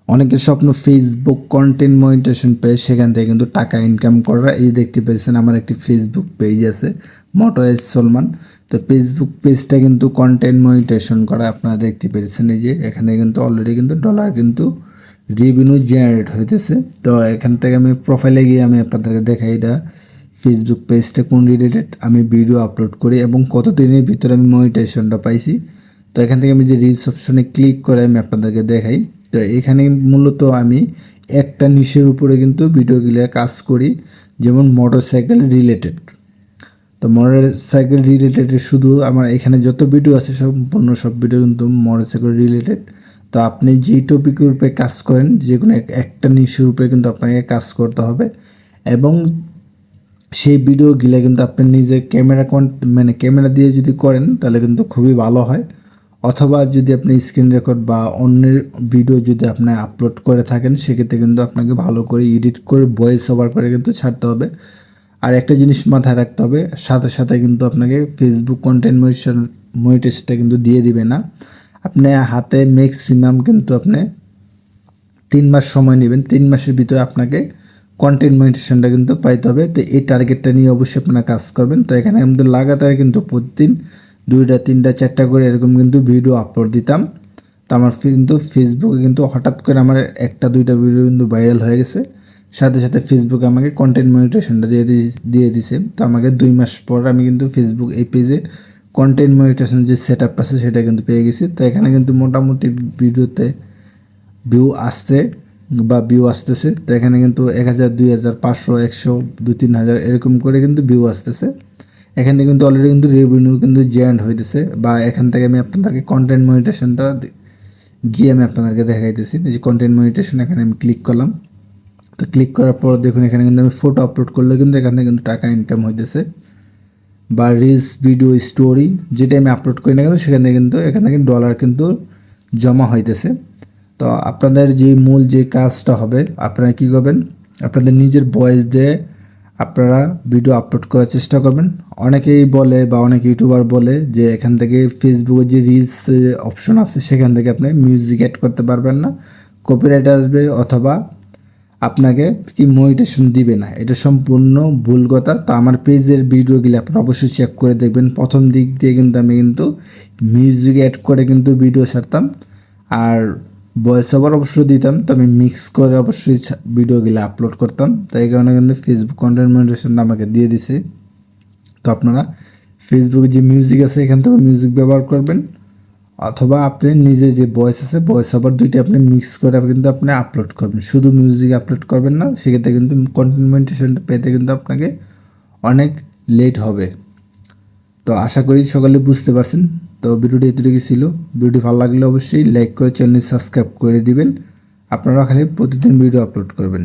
অনেকের স্বপ্ন Facebook content monetization page, সেখান থেকে কিন্তু টাকা ইনকাম করা। এই দেখতে পেয়েছেন আমার একটি ফেসবুক পেজ আছে, মোটো এস সলমান। তো ফেসবুক পেজটা কিন্তু কন্টেন্ট মনিটাইজেশন করা, আপনারা দেখতে পেয়েছেন। এই যে এখানে কিন্তু অলরেডি কিন্তু ডলার কিন্তু রেভিনিউ জেনারেট হইতেছে। তো এখান থেকে আমি প্রোফাইলে গিয়ে আমি আপনাদেরকে দেখাই এটা ফেসবুক পেজটা কোন রিলেটেড, আমি ভিডিও আপলোড করি এবং কত দিনের ভিতরে আমি মনিটাইজেশনটা পাইছি। তো এখান থেকে আমি যে রিলস অপশনে ক্লিক করে আমি আপনাদেরকে দেখাই। তো এখানে মূলত আমি একটা নিশের উপরে কিন্তু ভিডিওগুলো কাজ করি, যেমন মোটরসাইকেল রিলেটেড। তো মোটরসাইকেল রিলেটেড শুধু আমার এখানে যত ভিডিও আছে সম্পূর্ণ সব ভিডিও কিন্তু মোটরসাইকেল রিলেটেড। তো আপনি যেই টপিকের উপরে কাজ করেন, যে কোনো একটা নিশের উপরে কিন্তু আপনাকে কাজ করতে হবে এবং সেই ভিডিওগুলো কিন্তু আপনি নিজের ক্যামেরা দিয়ে যদি করেন তাহলে কিন্তু খুবই ভালো হয়। অথবা যদি আপনি স্ক্রিন রেকর্ড বা অন্যের ভিডিও যদি আপনি আপলোড করে থাকেন, সেক্ষেত্রে কিন্তু আপনাকে ভালো করে এডিট করে ভয়েস ওভার করে কিন্তু ছাড়তে হবে। আর একটা জিনিস মাথায় রাখতে হবে, সাথে সাথে কিন্তু আপনাকে ফেসবুক কন্টেন্ট মনিটাইজেশনটা কিন্তু দিয়ে দিবে না। আপনি হাতে ম্যাক্সিমাম কিন্তু আপনি 3 মাস সময় নেবেন। 3 মাসের ভিতরে আপনাকে কন্টেন্ট মনিটাইজেশনটা কিন্তু পাইতে হবে। তো এই টার্গেটটা নিয়ে অবশ্যই আপনারা কাজ করবেন। তো এখানে আমাদের লাগাতার কিন্তু প্রতিদিন 2টা 3টা 4টা করে এরকম কিন্তু ভিডিও আপলোড দিতাম। তো আমার কিন্তু ফেসবুকে কিন্তু হঠাৎ করে আমার 1টা 2টা ভিডিও কিন্তু ভাইরাল হয়ে গেছে। সাথে সাথে ফেসবুক আমাকে কন্টেন্ট মনিটাইজেশনটা দিয়ে দিছে। তো আমাকে 2 মাস পর আমি কিন্তু ফেসবুক এই পেজে কন্টেন্ট মনিটাইজেশন যে সেট আপ আছে সেটা কিন্তু পেয়ে গেছি। তো এখানে কিন্তু মোটামুটি ভিডিওতে ভিউ আসতেছে। তো এখানে কিন্তু 1000 2000 500 100 2-3000 এরকম করে কিন্তু ভিউ আসতেছে। এখান থেকে কিন্তু অলরেডি কিন্তু রেভিনিউ কিন্তু জেনারেট হইতেছে। বা এখান থেকে আমি আপনাদেরকে কন্টেন্ট মনিটাইজেশনটা গিয়ে আমি আপনাদেরকে দেখাইতেছি। এই যে কন্টেন্ট মনিটাইজেশন, এখানে আমি ক্লিক করলাম। তো ক্লিক করার পর দেখুন এখানে কিন্তু আমি ফটো আপলোড করলে কিন্তু এখান থেকে কিন্তু টাকা ইনকাম হইতেছে। বা রিলস, ভিডিও, স্টোরি যেটা আমি আপলোড করি না কিন্তু সেখান থেকে কিন্তু এখান থেকে ডলার কিন্তু জমা হইতেছে। তো আপনাদের যে মূল যে কাজটা হবে, আপনারা কী করবেন, আপনাদের নিজের ভয়েস দিয়ে আপনারা ভিডিও আপলোড করার চেষ্টা করবেন। অনেকেই বলে বা অনেক ইউটিউবার বলে যে এখান থেকে ফেসবুকে যে রিলস অপশন আছে সেখান থেকে আপনি মিউজিক অ্যাড করতে পারবেন না, কপিরাইট আসবে, অথবা আপনাকে কি মনিটাইজেশন দিবে না। এটা সম্পূর্ণ ভুল কথা। তো আমার পেজের ভিডিওগুলি আপনারা অবশ্যই চেক করে দেখবেন। প্রথম দিক দিয়ে কিন্তু আমি কিন্তু মিউজিক অ্যাড করে কিন্তু ভিডিও ছাড়তাম, আর ভয়েস ওভার অবশ্যই দিতাম। তো আমি মিক্স করে অবশ্যই ভিডিওগুলো আপলোড করতাম। তো এই কারণে কিন্তু ফেসবুক কন্টেন্ট মনিটাইজেশনটা আমাকে দিয়ে দিছে। তো আপনারা ফেসবুকে যে মিউজিক আছে এখান থেকে মিউজিক ব্যবহার করবেন, অথবা আপনি নিজে যে ভয়েস আছে ভয়েস ওভার দুইটা আপনি মিক্স করে কিন্তু আপনি আপলোড করবেন। শুধু মিউজিক আপলোড করবেন না, সেক্ষেত্রে কিন্তু কন্টেন্ট মনিটাইজেশনটা পেতে কিন্তু আপনাকে অনেক লেট হবে। তো আশা করি সকলে বুঝতে পারছেন। তো ভিডিওটি এতটুকু ছিল। ভিডিওটি ভালো লাগলে অবশ্যই লাইক করে চ্যানেল সাবস্ক্রাইব করে দিবেন। আপনারা খালি প্রতিদিন ভিডিও আপলোড করবেন।